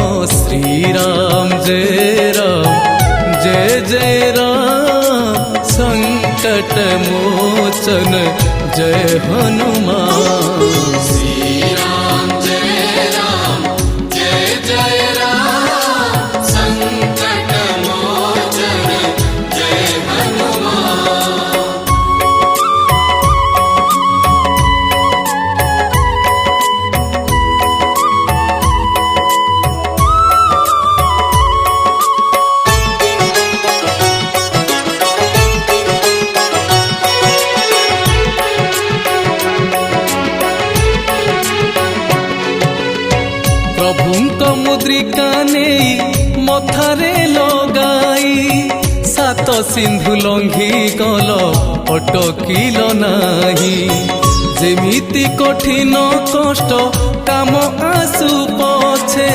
श्री राम जय राम संकट मोचन जय हनुमान। श्री राम जय राम संकट मोचन जय हनुमान। प्रभुଙ୍କ मुद्रिका नहीं मथारे लगाई सात सिंधु लंघी गल अटकिल नाही। जेमिति कठिन कष्ट काम आसु पछे